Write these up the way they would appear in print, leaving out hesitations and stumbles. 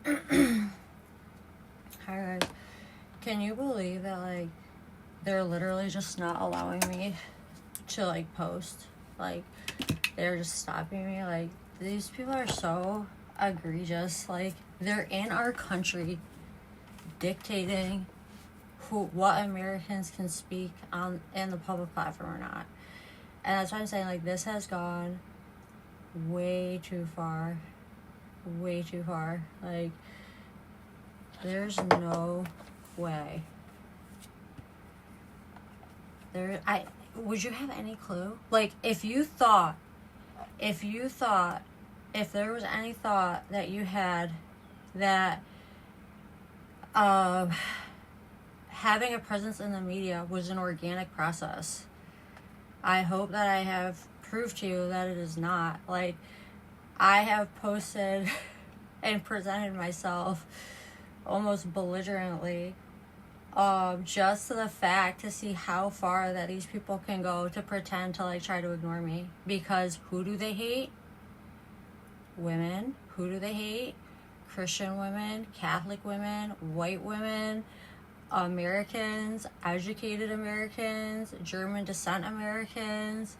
Hi guys. Can you believe that, like, they're literally just not allowing me to, like, post? Like, they're just stopping me. Like, these people are so egregious. Like, they're in our country dictating what Americans can speak on in the public platform or not. And that's why I'm saying, like, this has gone way too far. Way too far. Like, there's no way. Would you have any clue? Like, if there was any thought that you had that having a presence in the media was an organic process, I hope that I have proved to you that it is not. Like, I have posted and presented myself almost belligerently, just to the fact to see how far that these people can go to pretend to, like, try to ignore me. Because who do they hate? Women. Who do they hate? Christian women, Catholic women, white women, Americans, educated Americans, German descent Americans,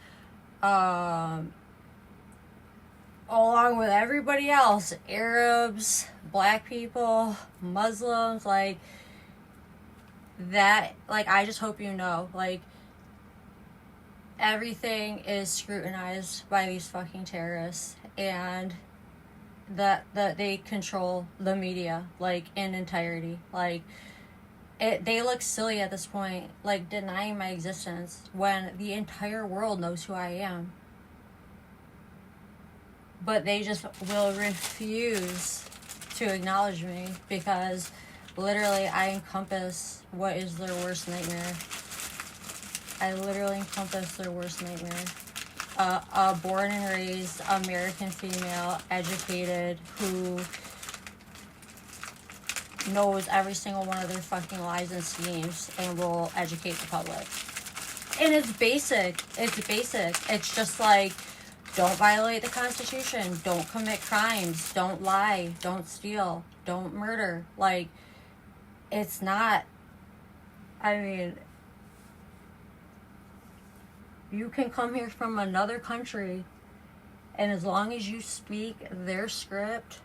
along with everybody else, Arabs, black people, Muslims, like, that, like, I just hope you know, like, everything is scrutinized by these fucking terrorists, and that they control the media, like, in entirety. Like, they look silly at this point, like, denying my existence when the entire world knows who I am. But they just will refuse to acknowledge me because literally I encompass what is their worst nightmare. I literally encompass their worst nightmare. A born and raised American female, educated, who knows every single one of their fucking lies and schemes and will educate the public. And it's basic. It's just like, don't violate the Constitution. Don't commit crimes. Don't lie. Don't steal. Don't murder. Like, it's not... I mean... You can come here from another country, and as long as you speak their script,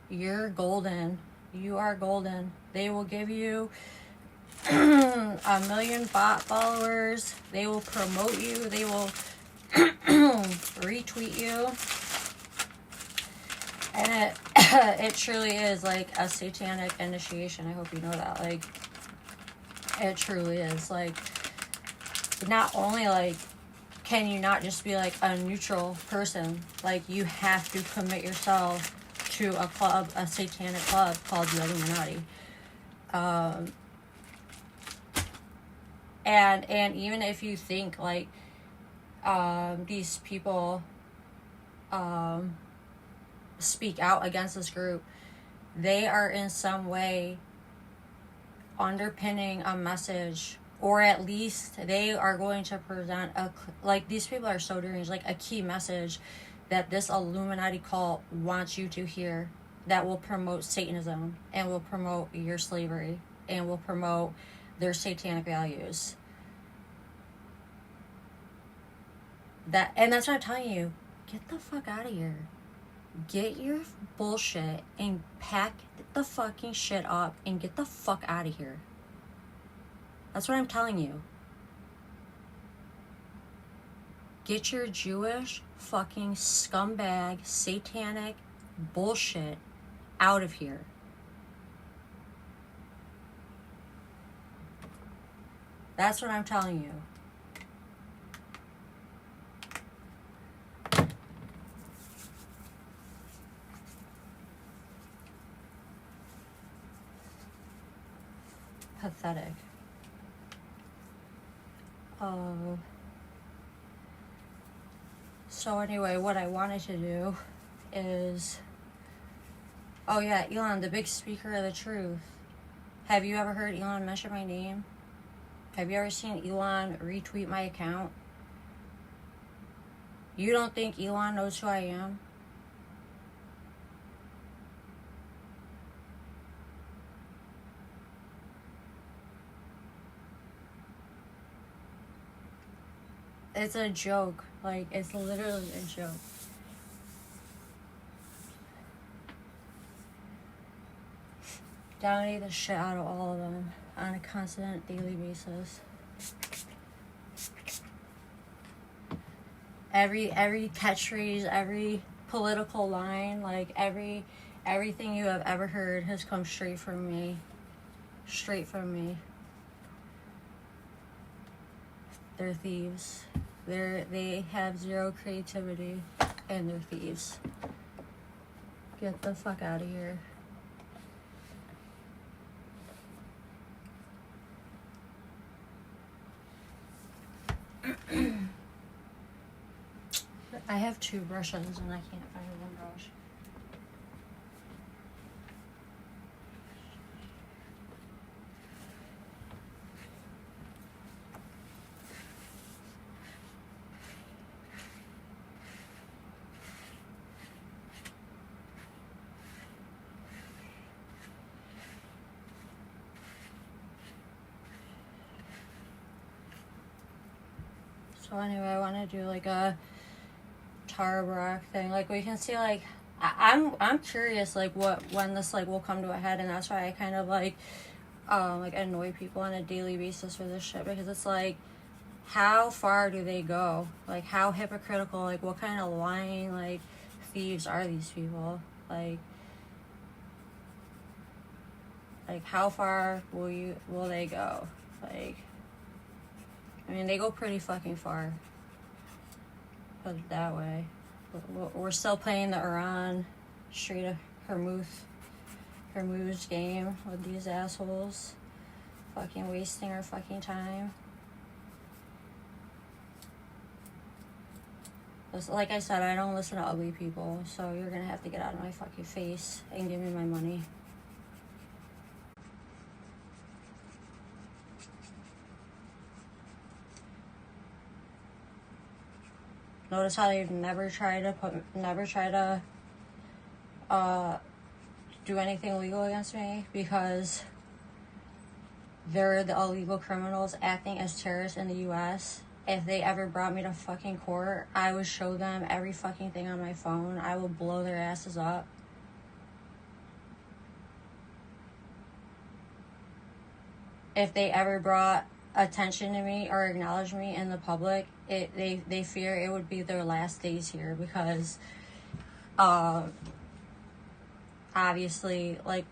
you're golden. You are golden. They will give you 1 million bot followers. They will promote you. They will retweet you. And it truly is like a satanic initiation. I hope you know that. Like, it truly is. Like, not only, like, can you not just be, like, a neutral person? Like, you have to commit yourself to a club, a satanic club called the Illuminati. And even if you think, like, these people speak out against this group, they are in some way underpinning a message, or at least they are going to present like, these people are so deranged, like, a key message that this Illuminati cult wants you to hear, that will promote Satanism and will promote your slavery and will promote their satanic values. And that's what I'm telling you. Get the fuck out of here. Get your bullshit and pack the fucking shit up and get the fuck out of here. That's what I'm telling you. Get your Jewish fucking scumbag satanic bullshit out of here. That's what I'm telling you. Pathetic. So anyway, what I wanted to do is... Oh yeah, Elon, the big speaker of the truth. Have you ever heard Elon mention my name? Have you ever seen Elon retweet my account? You don't think Elon knows who I am? it's a joke. Like, it's literally a joke. Dominate the shit out of all of them on a constant daily basis. Every catchphrase, every political line, like everything you have ever heard has come straight from me. Straight from me. They're thieves. They have zero creativity, and they're thieves. Get the fuck out of here. I have 2 brushes and I can't find 1 brush. So anyway, I want to do like a Tara Brach thing. Like, we can see, like, I'm curious, like, when this, like, will come to a head, and that's why I kind of, like annoy people on a daily basis for this shit, because it's like, how far do they go? Like, how hypocritical, like, what kind of lying, like, thieves are these people? Like, how far will they go? Like, I mean, they go pretty fucking far. Put it that way. We're still playing the Iran Strait of Hormuz game with these assholes. Fucking wasting our fucking time. Like I said, I don't listen to ugly people, so you're gonna have to get out of my fucking face and give me my money. Notice how they've never tried to do anything legal against me, because they're the illegal criminals acting as terrorists in the U.S. If they ever brought me to fucking court, I would show them every fucking thing on my phone. I will blow their asses up. If they ever brought attention to me or acknowledged me in the public, they fear it would be their last days here, because obviously like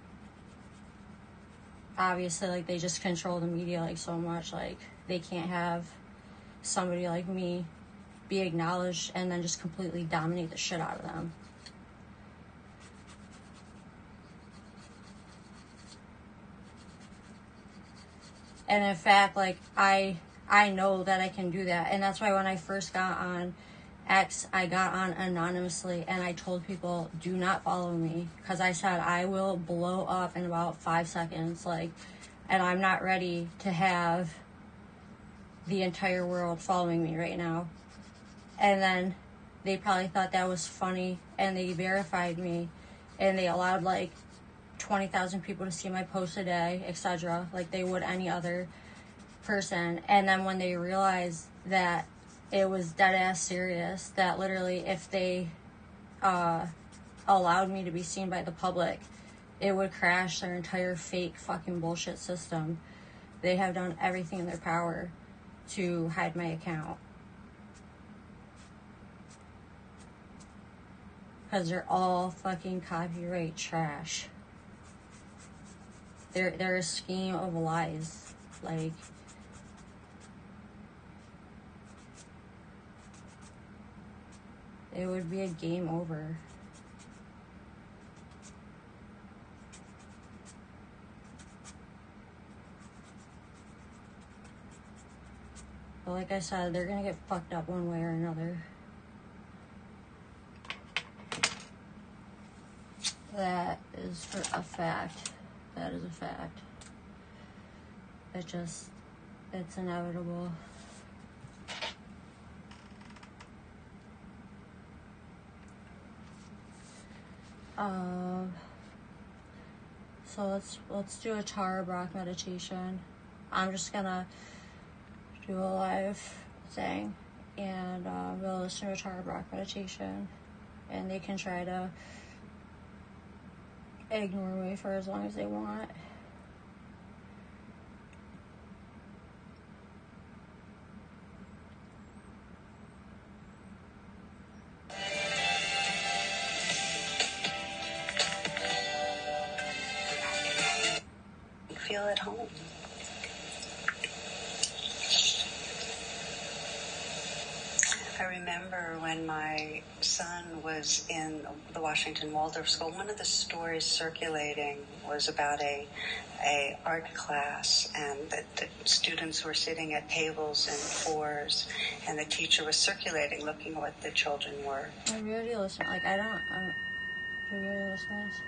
they just control the media like so much. Like, they can't have somebody like me be acknowledged and then just completely dominate the shit out of them. And in fact, like, I know that I can do that. And that's why when I first got on X, I got on anonymously, and I told people, do not follow me, because I said I will blow up in about 5 seconds. Like, and I'm not ready to have the entire world following me right now. And then they probably thought that was funny, and they verified me, and they allowed like 20,000 people to see my post a day, etc., like they would any other person. And then when they realized that it was dead ass serious, that literally if they allowed me to be seen by the public, it would crash their entire fake fucking bullshit system. They have done everything in their power to hide my account, because they're all fucking copyright trash. They're a scheme of lies. Like, it would be a game over. But like I said, they're gonna get fucked up one way or another. That is for a fact. That is a fact. It's inevitable. So let's do a Tara Brach meditation. I'm just gonna do a live thing, and they'll listen to Tara Brach meditation, and they can try to ignore me for as long as they want. Feel at home. I remember when my son was in the Washington Waldorf School, one of the stories circulating was about a art class, and that the students were sitting at tables in fours, and the teacher was circulating, looking at what the children were. I really listen. Like, I really listen to this.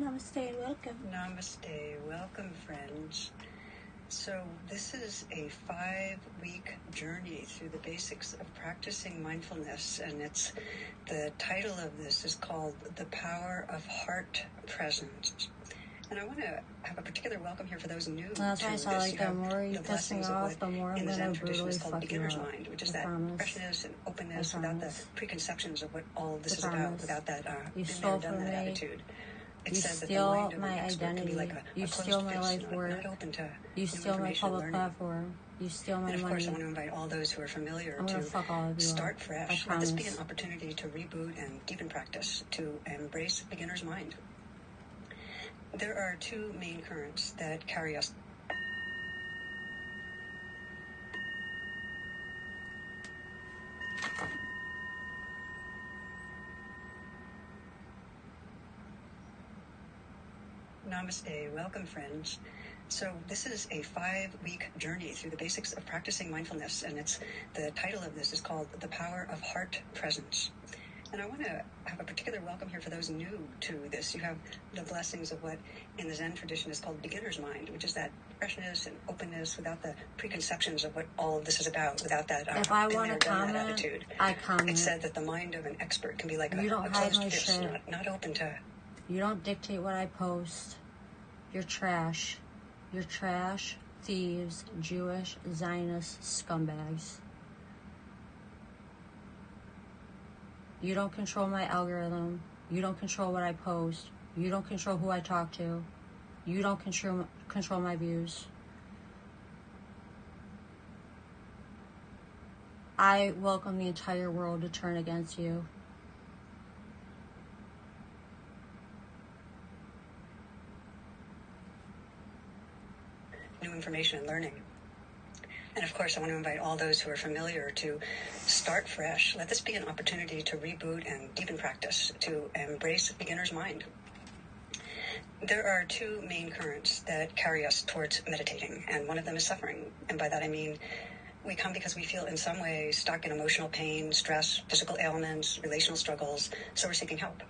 Namaste, welcome. Namaste, welcome, friends. So this is a 5-week journey through the basics of practicing mindfulness, and the title of this is called The Power of Heart Presence. And I want to have a particular welcome here for those new to That's why I saw, this. like, the more you piss me off, the more I'm going to brutally fuck you beginner's up. mind, which is I that promise. freshness and openness without the preconceptions of what all of this I is about, promise. without that You been stole there, done from that me. attitude. You steal my identity. You steal my life work. You steal my public platform. You steal my and of money. course, I want to invite all those who are familiar I'm to gonna fuck all of you start up. fresh. I Let this be promise. an opportunity to reboot and deepen practice, to embrace beginner's mind. There are two main currents that carry us. Namaste, welcome, friends. So this is a 5-week journey through the basics of practicing mindfulness, and the title of this is called The Power of Heart Presence. And I want to have a particular welcome here for those new to this. You have the blessings of what in the Zen tradition is called beginner's mind, which is that freshness and openness without the preconceptions of what all of this is about, without that If I been want there, to done that comment, attitude. I comment. It's said that the mind of an expert can be like You a don't hide closed my fist, shit. not open to. You don't dictate what I post. You're trash. You're trash, thieves, Jewish, Zionist scumbags. You don't control my algorithm. You don't control what I post. You don't control who I talk to. You don't control my views. I welcome the entire world to turn against you. New information and learning. And of course, I want to invite all those who are familiar to start fresh. Let this be an opportunity to reboot and deepen practice, to embrace beginner's mind. There are two main currents that carry us towards meditating, and one of them is suffering. And by that I mean we come because we feel in some way stuck in emotional pain, stress, physical ailments, relational struggles, so we're seeking help.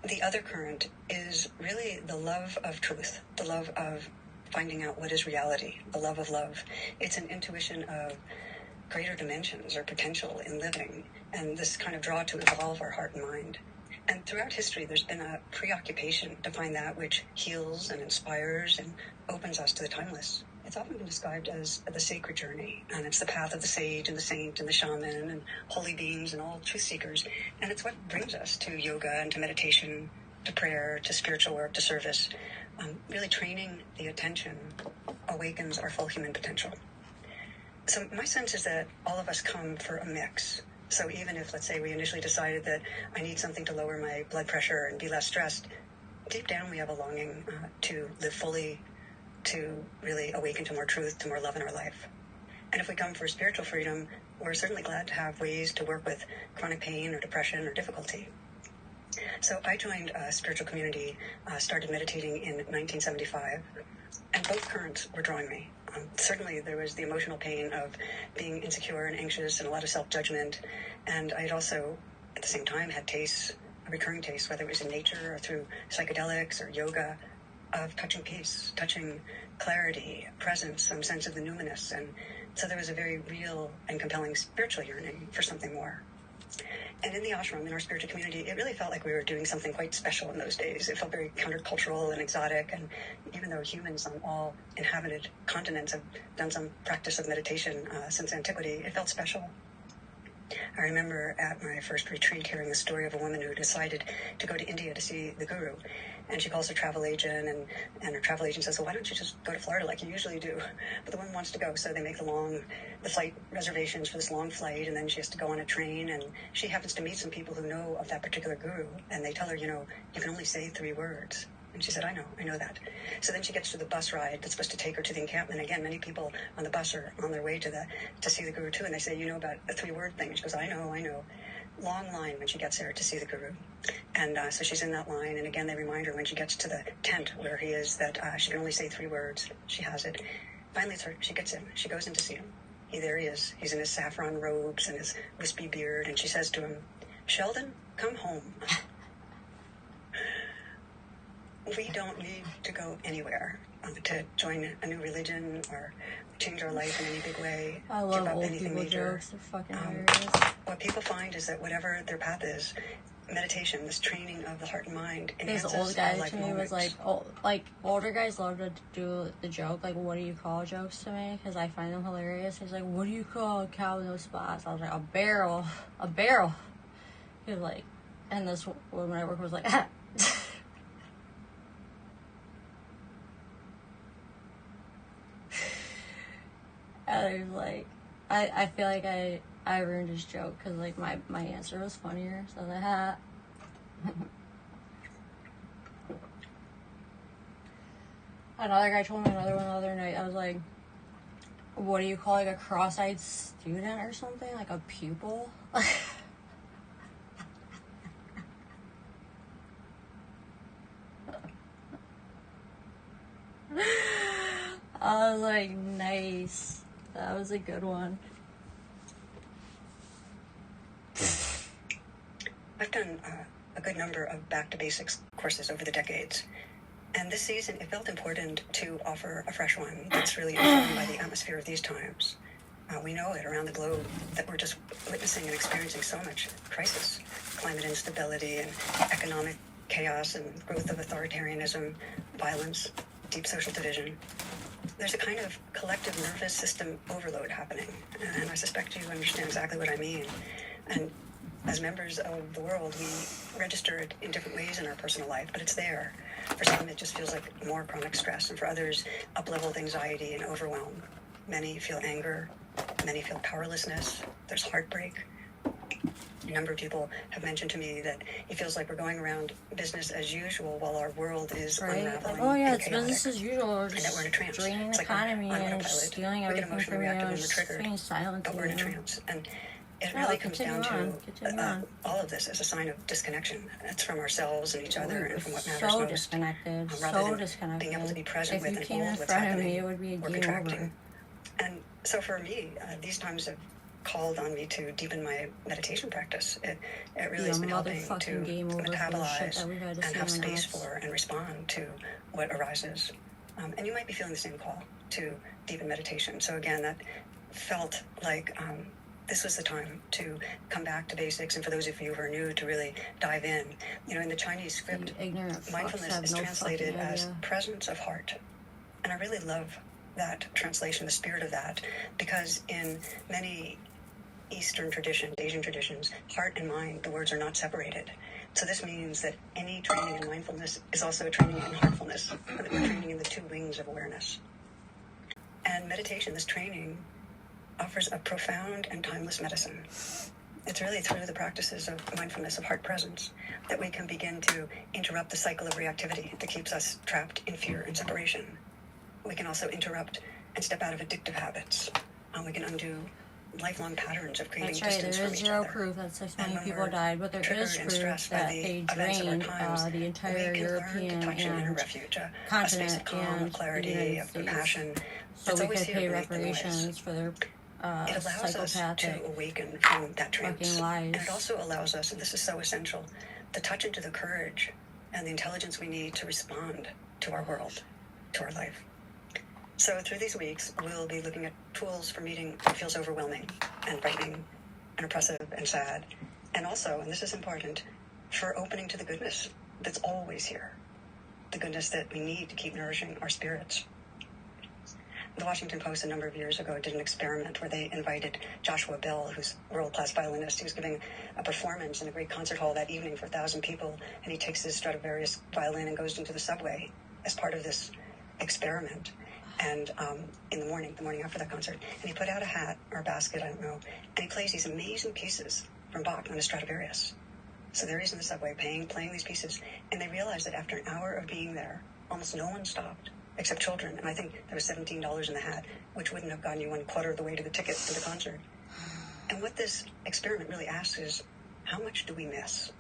The other current is really the love of truth, the love of finding out what is reality, the love of love. It's an intuition of greater dimensions or potential in living, and this kind of draw to evolve our heart and mind. And throughout history, there's been a preoccupation to find that which heals and inspires and opens us to the timeless. It's often been described as the sacred journey, and it's the path of the sage and the saint and the shaman and holy beings and all truth seekers. And it's what brings us to yoga and to meditation, to prayer, to spiritual work, to service. Really training the attention awakens our full human potential. So my sense is that all of us come for a mix. So even if, let's say, we initially decided that I need something to lower my blood pressure and be less stressed, deep down we have a longing to live fully, to really awaken to more truth, to more love in our life. And if we come for spiritual freedom, we're certainly glad to have ways to work with chronic pain or depression or difficulty. So I joined a spiritual community, started meditating in 1975, and both currents were drawing me. Certainly there was the emotional pain of being insecure and anxious and a lot of self-judgment, and I had also, at the same time, had tastes, a recurring taste, whether it was in nature or through psychedelics or yoga, of touching peace, touching clarity, presence, some sense of the numinous, and So there was a very real and compelling spiritual yearning for something more. And in the ashram, in our spiritual community, it really felt like we were doing something quite special in those days. It felt very countercultural and exotic. And even though humans on all inhabited continents have done some practice of meditation since antiquity, it felt special. I remember at my first retreat hearing the story of a woman who decided to go to India to see the guru. And she calls her travel agent, and her travel agent says, well, why don't you just go to Florida like you usually do? But the woman wants to go, so they make the flight reservations for this long flight, and then she has to go on a train, and she happens to meet some people who know of that particular guru, and they tell her, you can only say 3 words. And she said, I know that. So then she gets to the bus ride that's supposed to take her to the encampment. Again, many people on the bus are on their way to see the guru too, and they say, about the 3-word thing? And she goes, I know. Long line when she gets there to see the guru. And so she's in that line, and again, they remind her when she gets to the tent where he is that she can only say 3 words. She has it. Finally, she gets in. She goes in to see him. There he is. He's in his saffron robes and his wispy beard, and she says to him, Sheldon, come home. We don't need to go anywhere to join a new religion or change our life in any big way. I love old people jokes. They're fucking hilarious. What people find is that whatever their path is, meditation, this training of the heart and mind, enhances this old guy to me moments. was like older guys love to do the joke, like, what do you call jokes to me? Because I find them hilarious. He's like, what do you call a cow with no spots? I was like, a barrel. He was like, and this woman I work with was like, and he was like, I feel like I ruined his joke because, like, my answer was funnier, so I was like, ha. Another guy told me another one the other night. I was like, what do you call, like, a cross-eyed student or something? Like a pupil? I was like, nice. That was a good one. I've done a good number of Back to Basics courses over the decades. And this season, it felt important to offer a fresh one that's really informed by the atmosphere of these times. We know it around the globe that we're just witnessing and experiencing so much crisis. Climate instability and economic chaos and growth of authoritarianism, violence, deep social division. There's a kind of collective nervous system overload happening. And I suspect you understand exactly what I mean. And as members of the world, we register it in different ways in our personal life, but it's there. For some, it just feels like more chronic stress, and for others, up-leveled anxiety and overwhelm. Many feel anger, many feel powerlessness, there's heartbreak. A number of people have mentioned to me that it feels like we're going around business as usual while our world is unraveling. Oh yeah, and it's chaotic. business as usual. We're And that we're in a just trance. draining the It's like economy on and autopilot. stealing We get everything emotionally from you reactive and when we're triggered, being silent. but we're in a trance. And it Yeah, really comes down continue to on. all of this as a sign of disconnection. It's from ourselves and each other and from what matters so most. disconnected. Rather So than disconnected. being able to be present If with you and came hold in what's front of happening me, it would be a or game contracting. over. And so for me, these times have called on me to deepen my meditation practice. It really has been helping to game over metabolize that we've had to and see have on space us. for and respond to what arises. And you might be feeling the same call to deepen meditation. So again, that felt like this was the time to come back to basics, and for those of you who are new, to really dive in. In the Chinese script, mindfulness is translated as presence of heart. And I really love that translation, the spirit of that, because in many Eastern traditions, Asian traditions, heart and mind, the words are not separated. So this means that any training in mindfulness is also a training in heartfulness, that we're training in the 2 wings of awareness. And meditation, this training, offers a profound and timeless medicine. It's really through the practices of mindfulness, of heart presence, that we can begin to interrupt the cycle of reactivity that keeps us trapped in fear and separation. We can also interrupt and step out of addictive habits. We can undo lifelong patterns of creating distance from each other. There is zero proof that 6 million people died, but there is proof that they drained the entire European and continent and the United States. So we could pay reparations for their it allows us to awaken from that trance. And it also allows us, and this is so essential, to touch into the courage and the intelligence we need to respond to our world, to our life. So through these weeks, we'll be looking at tools for meeting what feels overwhelming and frightening and oppressive and sad. And also, and this is important, for opening to the goodness that's always here, the goodness that we need to keep nourishing our spirits. The Washington Post a number of years ago did an experiment where they invited Joshua Bell, who's a world-class violinist. He was giving a performance in a great concert hall that evening for 1,000 people, and he takes his Stradivarius violin and goes into the subway as part of this experiment. And in the morning after that concert, and he put out a hat or a basket, I don't know, and he plays these amazing pieces from Bach on a Stradivarius. So there he is in the subway playing these pieces, and they realized that after an hour of being there, almost no one stopped, except children. And I think there was $17 in the hat, which wouldn't have gotten you 1/4 of the way to the ticket to the concert. And what this experiment really asks is, how much do we miss?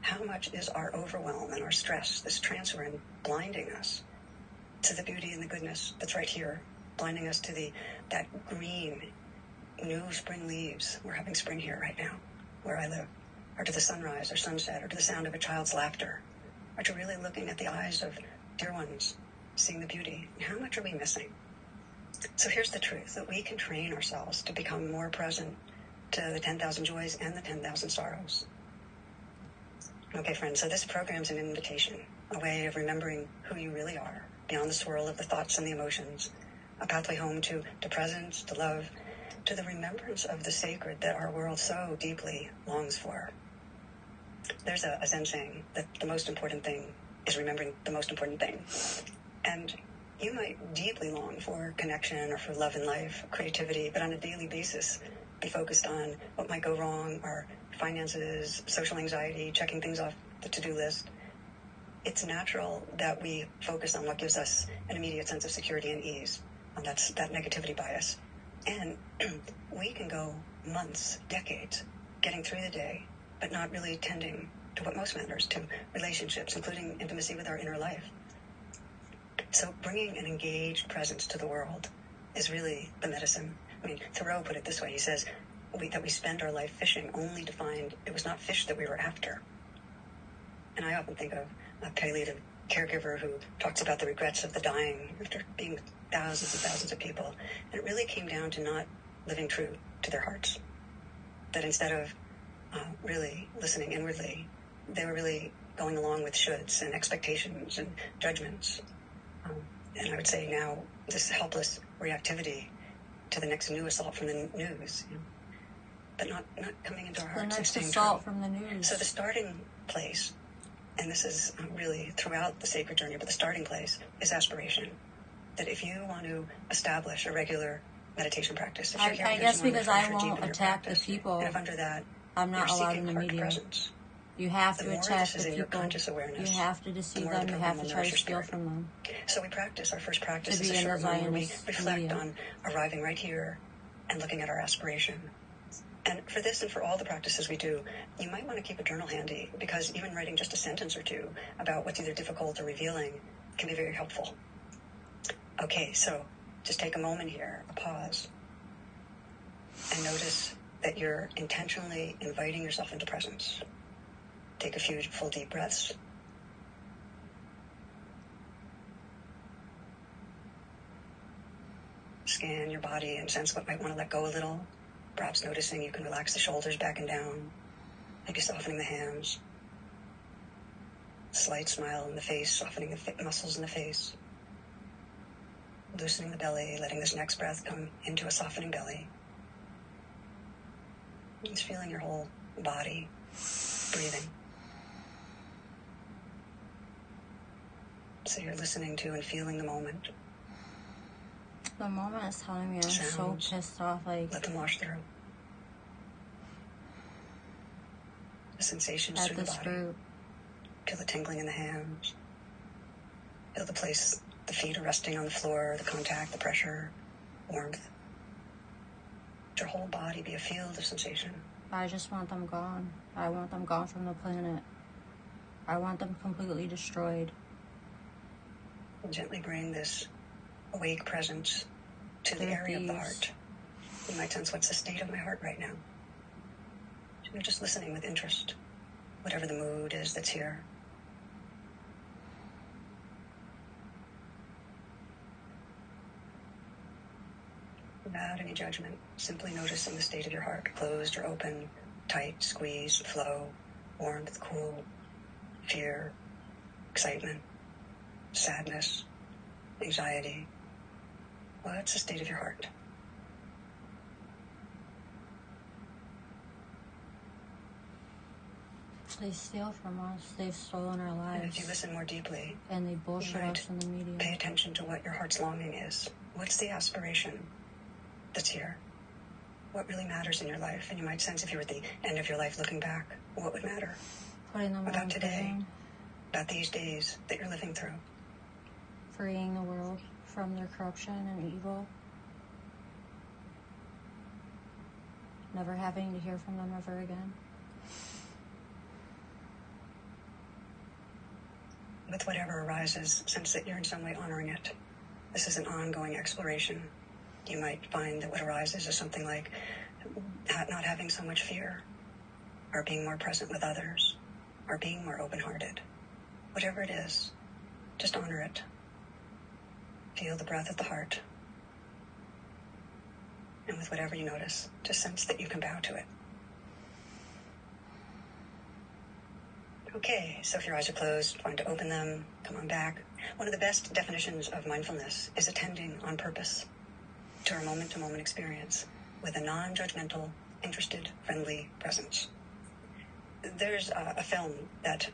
How much is our overwhelm and our stress, this transference, blinding us to the beauty and the goodness that's right here, blinding us to that green, new spring leaves. We're having spring here right now, where I live, or to the sunrise or sunset, or to the sound of a child's laughter, or to really looking at the eyes of dear ones, seeing the beauty. How much are we missing? So here's the truth, that we can train ourselves to become more present to the 10,000 joys and the 10,000 sorrows. Okay, friends, so this program's an invitation, a way of remembering who you really are, beyond the swirl of the thoughts and the emotions, a pathway home to presence, to love, to the remembrance of the sacred that our world so deeply longs for. There's a Zen saying that the most important thing is remembering the most important thing. And you might deeply long for connection or for love in life, creativity, but on a daily basis be focused on what might go wrong, or finances, social anxiety, checking things off the to-do list. It's natural that we focus on what gives us an immediate sense of security and ease. And that's that negativity bias. And we can go months, decades, getting through the day, but not really tending to what most matters, to relationships, including intimacy with our inner life. So bringing an engaged presence to the world is really the medicine. I mean, Thoreau put it this way. He says that we spend our life fishing only to find it was not fish that we were after. And I often think of a palliative caregiver who talks about the regrets of the dying after being thousands and thousands of people. And it really came down to not living true to their hearts. That instead of really listening inwardly, they were really going along with shoulds and expectations and judgments. And I would say now this helpless reactivity to the next new assault from the news, but not coming into our hearts. The next and assault true. from the news. So the starting place, and this is really throughout the sacred journey, but the starting place is aspiration. That if you want to establish a regular meditation practice, if you're here I guess because I won't attack the people, and if under that I'm not you're allowed seeking in the heart media. presence, You have the to more attack this is the in your people. conscious awareness, You have to deceive them. You have to try to steal from them. So we practice. Our first practice To is be a in the short one where we Zionist reflect media. on arriving right here and looking at our aspiration. And for this and for all the practices we do, you might want to keep a journal handy, because even writing just a sentence or two about what's either difficult or revealing can be very helpful. Okay, so just take a moment here, a pause, and notice that you're intentionally inviting yourself into presence. Take a few full deep breaths. Scan your body and sense what might want to let go a little. Perhaps noticing you can relax the shoulders back and down, maybe softening the hands. Slight smile in the face, softening the muscles in the face. Loosening the belly, letting this next breath come into a softening belly. Just feeling your whole body breathing. So you're listening to and feeling the moment. The moment is telling me I'm Sounds. so pissed off. Like, Let them wash through. The sensations at through the this body. group. Feel the tingling in the hands. Feel the place the feet are resting on the floor, the contact, the pressure, warmth. Let your whole body be a field of sensation. I just want them gone. I want them gone from the planet. I want them completely destroyed. And gently bring this awake presence to the area of the heart. You might sense, what's the state of my heart right now? You're just listening with interest, whatever the mood is that's here. add any judgment. Simply noticing the state of your heart, closed or open, tight, squeeze, flow, warmth, cool, fear, excitement, sadness, anxiety. What's the state of your heart? They steal from us. They've stolen our And lives. if you listen more deeply, And they bullshit you might us in the media. pay attention to what your heart's longing is. What's the aspiration that's here? What really matters in your life? And you might sense if you were at the end of your life looking back, what would matter? Putting them About on today. prison, About these days that you're living through. freeing the world from their corruption and evil. Never having to hear from them ever again. With whatever arises, sense that you're in some way honoring it. This is an ongoing exploration. You might find that what arises is something like not having so much fear, or being more present with others, or being more open-hearted. Whatever it is, just honor it. Feel the breath of the heart. And with whatever you notice, just sense that you can bow to it. Okay, so if your eyes are closed, find to open them, come on back. One of the best definitions of mindfulness is attending on purpose to our moment-to-moment experience with a non-judgmental, interested, friendly presence. There's a film that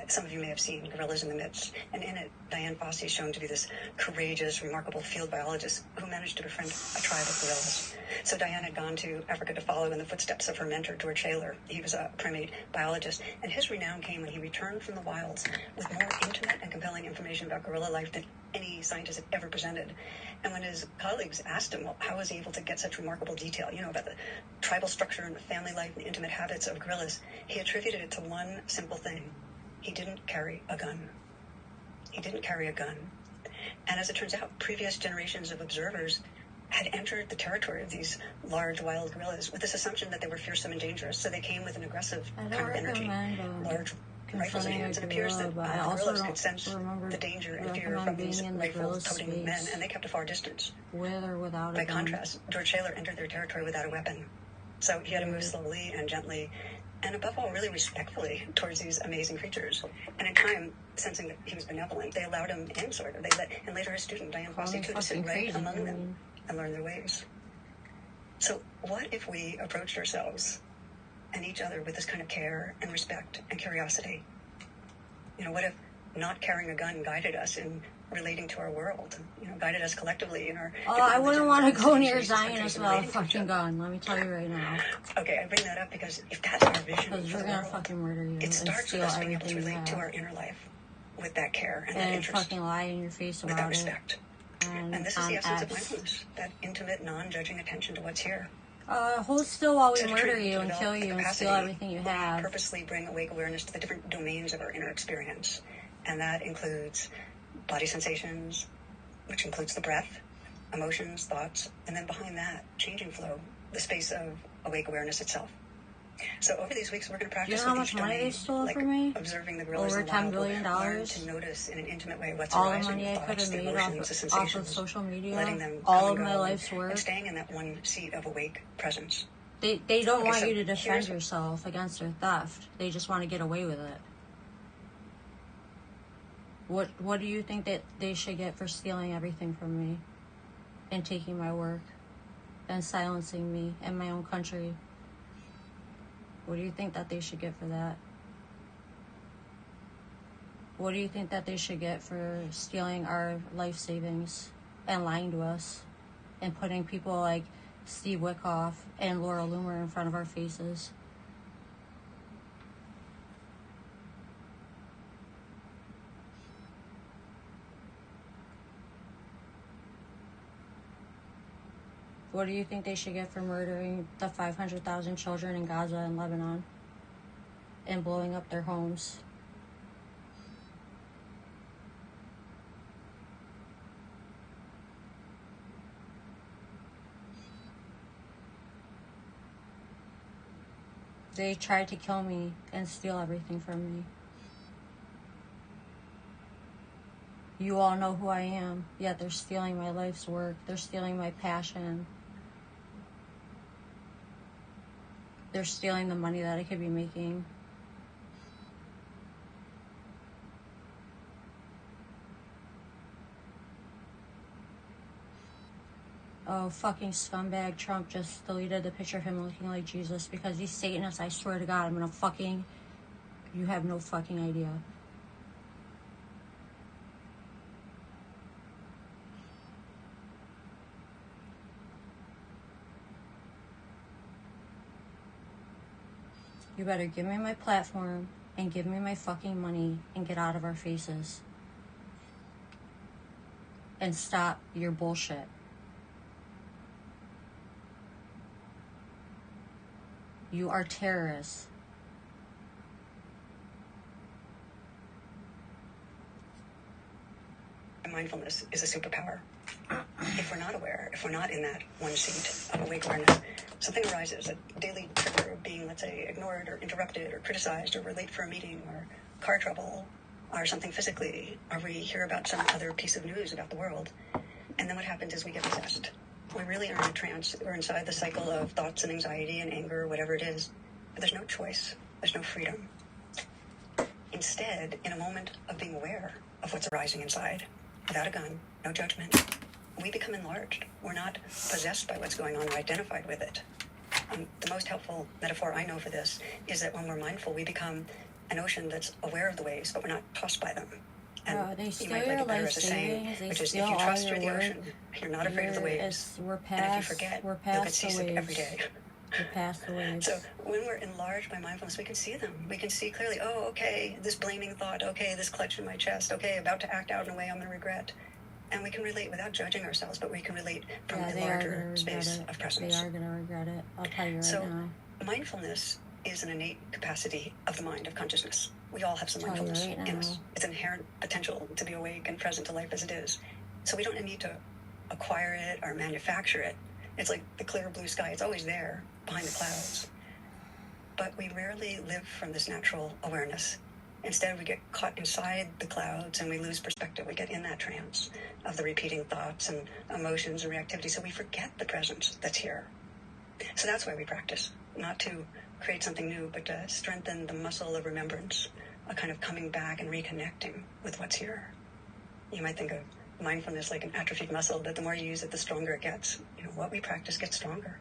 some of you may have seen, Gorillas in the Midst, and in it, Diane Fossey is shown to be this courageous, remarkable field biologist who managed to befriend a tribe of gorillas. So Diane had gone to Africa to follow in the footsteps of her mentor, George Shaler. He was a primate biologist, and his renown came when he returned from the wilds with more intimate and compelling information about gorilla life than any scientist had ever presented. And when his colleagues asked him, well, how was he able to get such remarkable detail, about the tribal structure and the family life and the intimate habits of gorillas, he attributed it to one simple thing. He didn't carry a gun. He didn't carry a gun. And as it turns out, previous generations of observers had entered the territory of these large wild gorillas with this assumption that they were fearsome and dangerous. So they came with an aggressive kind of energy, large rifles in hands. It appears that gorillas could sense the danger and fear from these rifle-toting men, and they kept a far distance. With or without a By gun. contrast, George Shaler entered their territory without a weapon. So he had to move slowly and gently, and above all, really respectfully towards these amazing creatures. And in time, sensing that he was benevolent, they allowed him in, sort of. And later his student, Diane Fossey, too, to sit right among them and learn their ways. So what if we approached ourselves and each other with this kind of care and respect and curiosity? What if not carrying a gun guided us in relating to our world, guided us collectively in our... I wouldn't want to go near Zionists without a fucking gun, let me tell you right now. Okay, I bring that up because if that's our vision Because for we're the gonna world, fucking murder you it and starts with steal us being able to everything you relate to have. our inner life with that care and that And interest, fucking lie in your face with that about it. respect. And this is the essence of X. mindfulness, that intimate, non-judging attention to what's here. Hold still while we To murder train, you to and develop kill the you and capacity steal everything you where we have. purposely bring awake awareness to the different domains of our inner experience. And that includes body sensations, which includes the breath, emotions, thoughts, and then behind that, changing flow, the space of awake awareness itself. So over these weeks, we're going to practice You know how with each much money domain, they stole like from me? observing the gorillas Over in the $10 wild. billion. We'll learn to notice in an intimate way what's All the arising, money the I could thoughts, have the made emotions, the off sensations, of social media, letting them all come of and my go, life's work. and staying in that one seat of awake presence. They don't Okay, want so you to defend here's- yourself against their theft. They just want to get away with it. What do you think that they should get for stealing everything from me and taking my work and silencing me in my own country? What do you think that they should get for that? What do you think that they should get for stealing our life savings and lying to us and putting people like Steve Wickoff and Laura Loomer in front of our faces? What do you think they should get for murdering the 500,000 children in Gaza and Lebanon and blowing up their homes? They tried to kill me and steal everything from me. You all know who I am, yet they're stealing my life's work. They're stealing my passion. they're stealing the money that I could be making. Oh, fucking scumbag Trump just deleted the picture of him looking like Jesus because he's Satanist. I swear to God, I'm gonna fucking... You have no fucking idea. You better give me my platform and give me my fucking money and get out of our faces. And stop your bullshit. You are terrorists. Mindfulness is a superpower. If we're not aware, if we're not in that one seat of awake awareness, something arises, a daily trigger of being, let's say, ignored or interrupted or criticized, or we're late for a meeting, or car trouble, or something physically, or we hear about some other piece of news about the world. And then what happens is we get possessed. We really are in a trance. We're inside the cycle of thoughts and anxiety and anger, whatever it is. But there's no choice. There's no freedom. Instead, in a moment of being aware of what's arising inside, without a gun, no judgment, we become enlarged. We're not possessed by what's going on or identified with it. The most helpful metaphor I know for this is that when we're mindful, we become an ocean that's aware of the waves, but we're not tossed by them. And they you steal might like your it better life as a saying, savings. They which is, if steal you all trust your you're the work. ocean, you're not afraid of the waves. We're And if past. you forget, We're you'll past get the seasick waves. every day. We're past the waves. So when we're enlarged by mindfulness, we can see them. We can see clearly, oh, okay, this blaming thought, okay, this clutch in my chest, okay, about to act out in a way I'm going to regret. And we can relate without judging ourselves, but we can relate from a larger space of presence. They are going to regret it. I'll tell you right now. Mindfulness is an innate capacity of the mind, of consciousness. We all have some mindfulness in us. It's inherent potential to be awake and present to life as it is. So we don't need to acquire it or manufacture it. It's like the clear blue sky. It's always there behind the clouds. But we rarely live from this natural awareness. Instead, we get caught inside the clouds and we lose perspective. We get in that trance of the repeating thoughts and emotions and reactivity. So we forget the presence that's here. So that's why we practice, not to create something new, but to strengthen the muscle of remembrance, a kind of coming back and reconnecting with what's here. You might think of mindfulness like an atrophied muscle, that the more you use it, the stronger it gets. What we practice gets stronger.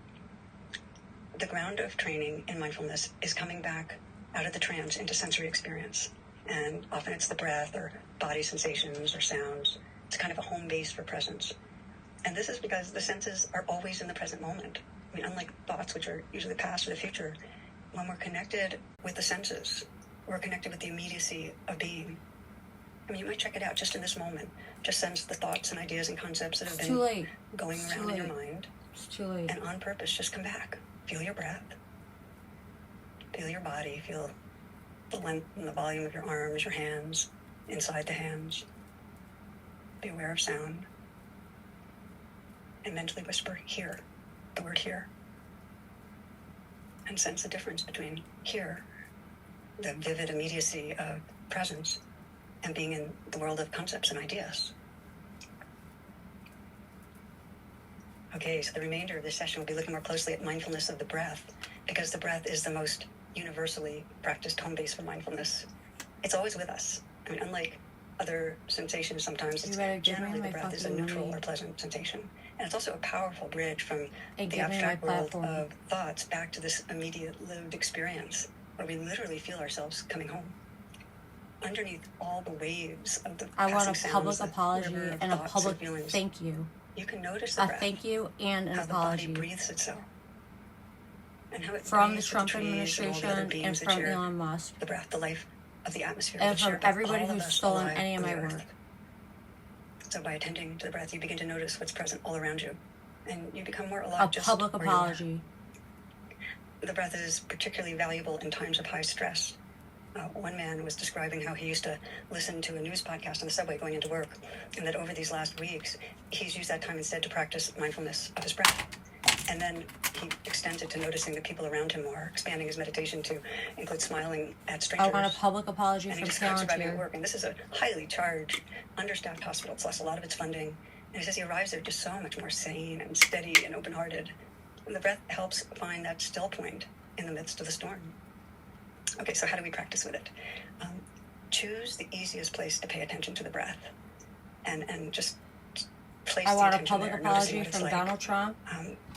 The ground of training in mindfulness is coming back out of the trance into sensory experience. And often it's the breath or body sensations or sounds. It's kind of a home base for presence. And this is because the senses are always in the present moment. I mean, unlike thoughts, which are usually the past or the future, when we're connected with the senses, we're connected with the immediacy of being. I mean, you might check it out just in this moment. Just sense the thoughts and ideas and concepts that have been going around in your mind. It's too late. And on purpose, just come back. Feel your breath. Feel your body. Feel the length and the volume of your arms, your hands, inside the hands. Be aware of sound. And mentally whisper, here, the word here. And sense the difference between here, the vivid immediacy of presence, and being in the world of concepts and ideas. Okay, so the remainder of this session will be looking more closely at mindfulness of the breath, because the breath is the most universally practiced home base for mindfulness. It's always with us. I mean, unlike other sensations, sometimes it's generally the breath is a neutral or pleasant sensation. And it's also a powerful bridge from the abstract world of thoughts back to this immediate lived experience, where we literally feel ourselves coming home. Underneath all the waves of the I want a public apology and a public thank you. You can notice the breath. A thank you and an apology. How the body breathes itself. And how it from the Trump administration and from Elon Musk. The breath, the life of the atmosphere. And from everybody who's stolen any of my work. So by attending to the breath, you begin to notice what's present all around you. And you become more alive. A public apology. The breath is particularly valuable in times of high stress. One man was describing how he used to listen to a news podcast on the subway going into work, and that over these last weeks, he's used that time instead to practice mindfulness of his breath. And then he extended to noticing the people around him more, expanding his meditation to include smiling at strangers. I want a public apology from Palantir. Work. And this is a highly charged, understaffed hospital. It's lost a lot of its funding. And he says he arrives there just so much more sane and steady and open-hearted. And the breath helps find that still point in the midst of the storm. Okay, so how do we practice with it? Choose the easiest place to pay attention to the breath, and just place I the want a attention public there, noticing apology what it's from like. Donald Trump,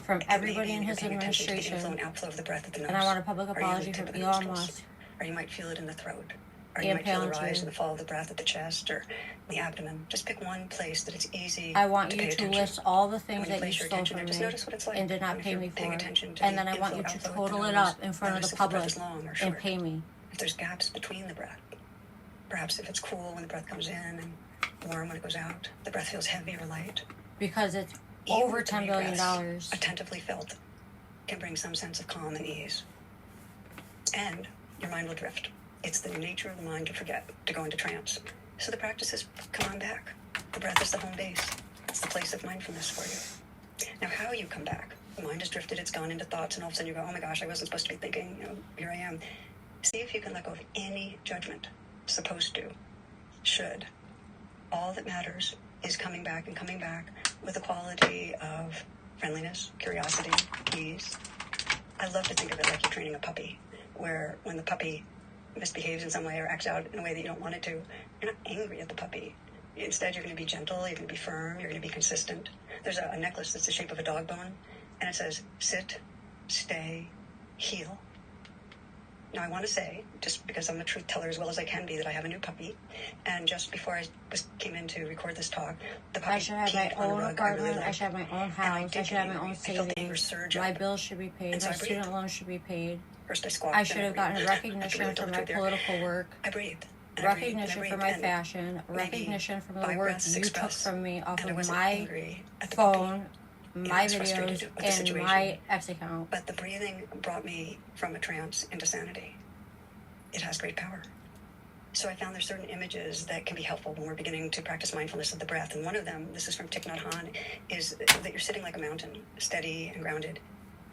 from everybody in Maybe you're his paying attention to the administration, inflow and outflow of the breath at the nose. and I want a public or even apology the tip from of the Elon nostrils. Musk Or you might feel it in the throat. Or you and might feel the rise Palantir. and the fall of the breath at the chest or the abdomen. Just pick one place that it's easy I want to you pay to attention. list all the And things when you that you place your stole attention from there, just me notice what it's like. and did not And if pay you're me paying for. attention to And the then I want you inflow, to outflow at total the it nose, up in front of notice the if the breath public is long or and short. pay me. If there's gaps between the breath. Perhaps if it's cool when the breath comes in and warm when it goes out. The breath feels heavy or light. Because it's Even over $10 billion. breaths, attentively felt, can bring some sense of calm and ease. And your mind will drift. It's the nature of the mind to forget, to go into trance. So the practice is come on back. The breath is the home base. It's the place of mindfulness for you. Now, how you come back? The mind has drifted, it's gone into thoughts, and all of a sudden you go, oh my gosh, I wasn't supposed to be thinking, here I am. See if you can let go of any judgment. Supposed to. Should. All that matters is coming back with a quality of friendliness, curiosity, ease. I love to think of it like you're training a puppy, where when the puppy misbehaves in some way or acts out in a way that you don't want it to, you're not angry at the puppy. Instead, you're going to be gentle, you're going to be firm, you're going to be consistent. There's a necklace that's the shape of a dog bone, and it says, sit, stay, heal. Now, I want to say, just because I'm a truth teller as well as I can be, that I have a new puppy. And just before I came in to record this talk, the puppy I should have my peed on a own rug I really apartment. I liked. should have my own And I house. I did should have get my own angry. I felt the anger savings. surge My up. bills should be paid. And so My I breathed. student loans should be paid. First I squawked. I should then have gotten breathed. recognition I for my breathed there. political work, I breathed. And I breathed, and I recognition for breathed, my and fashion, maybe recognition from the 5 work breaths, 6 you took breaths, from me off and I of wasn't my angry at the puppy. phone, my I was frustrated videos, with the and situation. my X account. But the breathing brought me from a trance into sanity. It has great power. So I found there's certain images that can be helpful when we're beginning to practice mindfulness of the breath. And one of them, this is from Thich Nhat Hanh, is that you're sitting like a mountain, steady and grounded.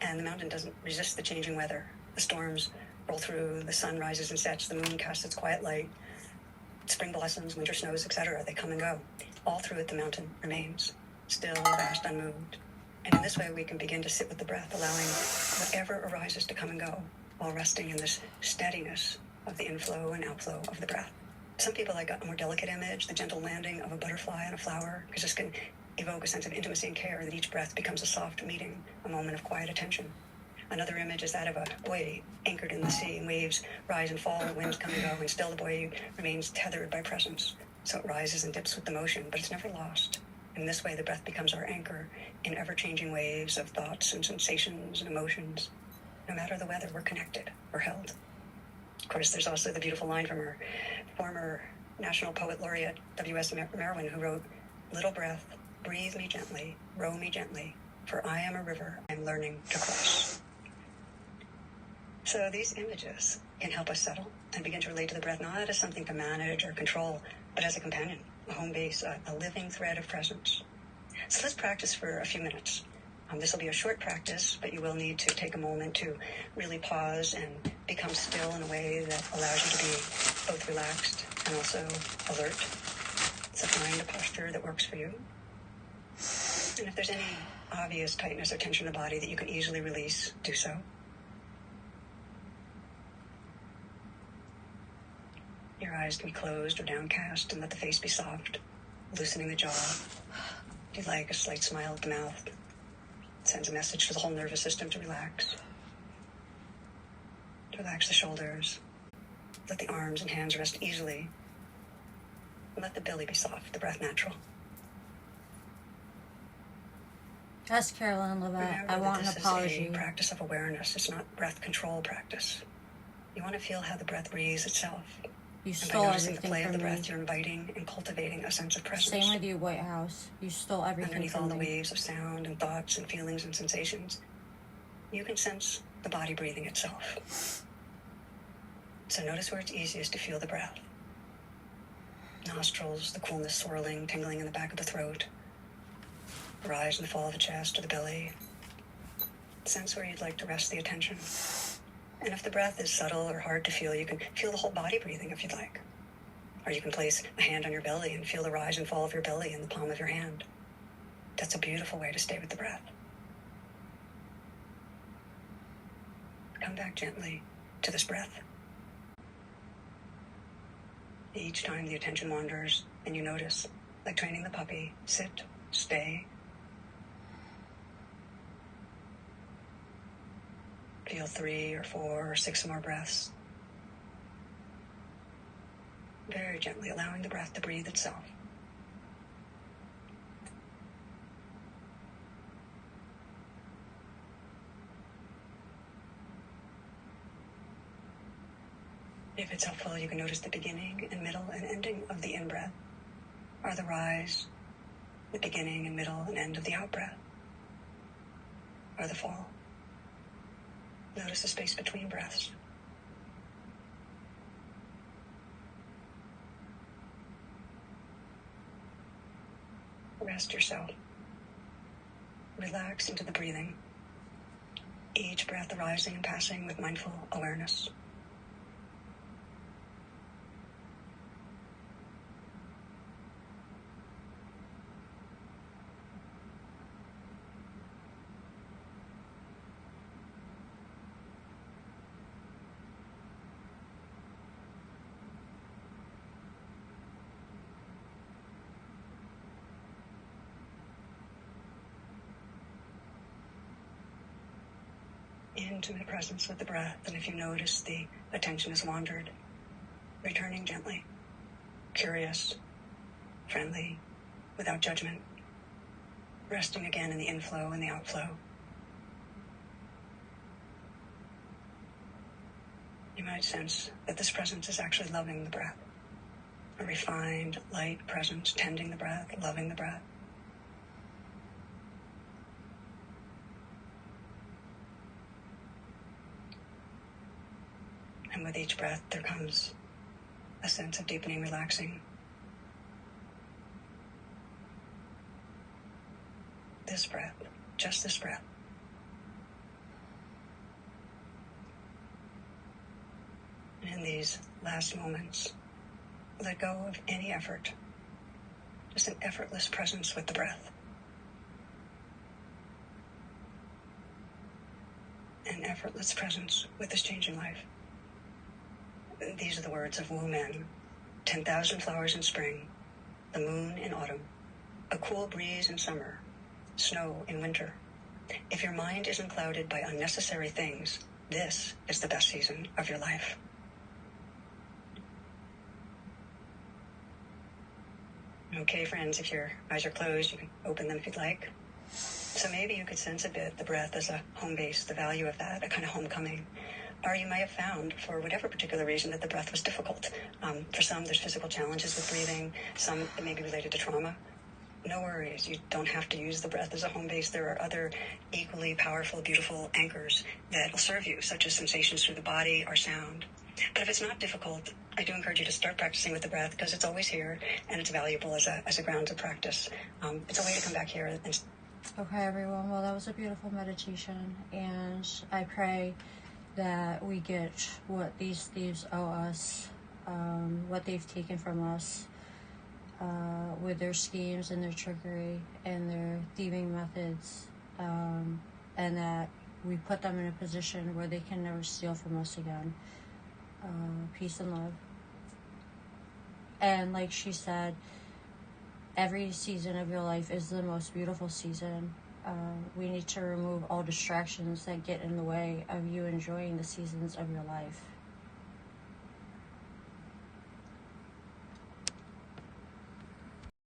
And the mountain doesn't resist the changing weather. The storms roll through, the sun rises and sets, the moon casts its quiet light, spring blossoms, winter snows, etc. They come and go. All through it, the mountain remains, still, vast, unmoved. And in this way, we can begin to sit with the breath, allowing whatever arises to come and go, while resting in this steadiness of the inflow and outflow of the breath. Some people like a more delicate image, the gentle landing of a butterfly on a flower, because this can evoke a sense of intimacy and care, that each breath becomes a soft meeting, a moment of quiet attention. Another image is that of a buoy anchored in the sea, and waves rise and fall, winds come and go, and still the buoy remains tethered by presence. So it rises and dips with the motion, but it's never lost. In this way, the breath becomes our anchor in ever-changing waves of thoughts and sensations and emotions. No matter the weather, we're connected, we're held. Of course, there's also the beautiful line from our former National Poet Laureate, W.S. Merwin, who wrote, "Little breath, breathe me gently, row me gently, for I am a river I'm learning to cross." So these images can help us settle and begin to relate to the breath not as something to manage or control, but as a companion, a home base, a living thread of presence. So let's practice for a few minutes. This will be a short practice, but you will need to take a moment to really pause and become still in a way that allows you to be both relaxed and also alert. So find a posture that works for you. And if there's any obvious tightness or tension in the body that you can easily release, do so. Your eyes can be closed or downcast, and let the face be soft, loosening the jaw. If you'd like, a slight smile at the mouth. It sends a message to the whole nervous system to relax. To relax the shoulders. Let the arms and hands rest easily. And let the belly be soft, the breath natural. That's Carolyn Levitt. Remember I want that an this apology. is a practice of awareness. It's not breath control practice. You want to feel how the breath breathes itself. You And by stole noticing the everything play of the from me. breath, you're inviting and cultivating a sense of presence. Same with you, White House. You stole everything Underneath all from the me. waves of sound and thoughts and feelings and sensations, you can sense the body breathing itself. So notice where it's easiest to feel the breath. Nostrils, the coolness swirling, tingling in the back of the throat. The rise and the fall of the chest or the belly. Sense where you'd like to rest the attention. And if the breath is subtle or hard to feel, you can feel the whole body breathing if you'd like. Or you can place a hand on your belly and feel the rise and fall of your belly in the palm of your hand. That's a beautiful way to stay with the breath. come back gently to this breath. Each time the attention wanders and you notice, like training the puppy, sit, stay. Feel 3 or 4 or 6 more breaths. Very gently allowing the breath to breathe itself. If it's helpful, you can notice the beginning and middle and ending of the in-breath, or the rise, the beginning and middle and end of the out-breath, or the fall. Notice the space between breaths. Rest yourself. Relax into the breathing. Each breath arising and passing with mindful awareness. Intimate presence with the breath, and if you notice the attention has wandered, returning gently, curious, friendly, without judgment, resting again in the inflow and the outflow. You might sense that this presence is actually loving the breath, a refined, light presence, tending the breath, loving the breath. And with each breath, there comes a sense of deepening, relaxing. This breath, just this breath. And in these last moments, let go of any effort. Just an effortless presence with the breath. An effortless presence with this changing life. These are the words of Wu Men. 10,000 flowers in spring, the moon in autumn, a cool breeze in summer, snow in winter. If your mind isn't clouded by unnecessary things, this is the best season of your life. Okay, friends, if your eyes are closed, you can open them if you'd like. So maybe you could sense a bit the breath as a home base, the value of that, a kind of homecoming. Or you may have found, for whatever particular reason, that the breath was difficult. For some, there's physical challenges with breathing. Some, it may be related to trauma. No worries. You don't have to use the breath as a home base. There are other equally powerful, beautiful anchors that will serve you, such as sensations through the body or sound. But if it's not difficult, I do encourage you to start practicing with the breath, because it's always here and it's valuable as a ground to practice. It's a way to come back here. Okay, everyone. Well, that was a beautiful meditation, and I pray that we get what these thieves owe us, what they've taken from us, with their schemes and their trickery and their thieving methods, and that we put them in a position where they can never steal from us again. Peace and love. And like she said, every season of your life is the most beautiful season. We need to remove all distractions that get in the way of you enjoying the seasons of your life.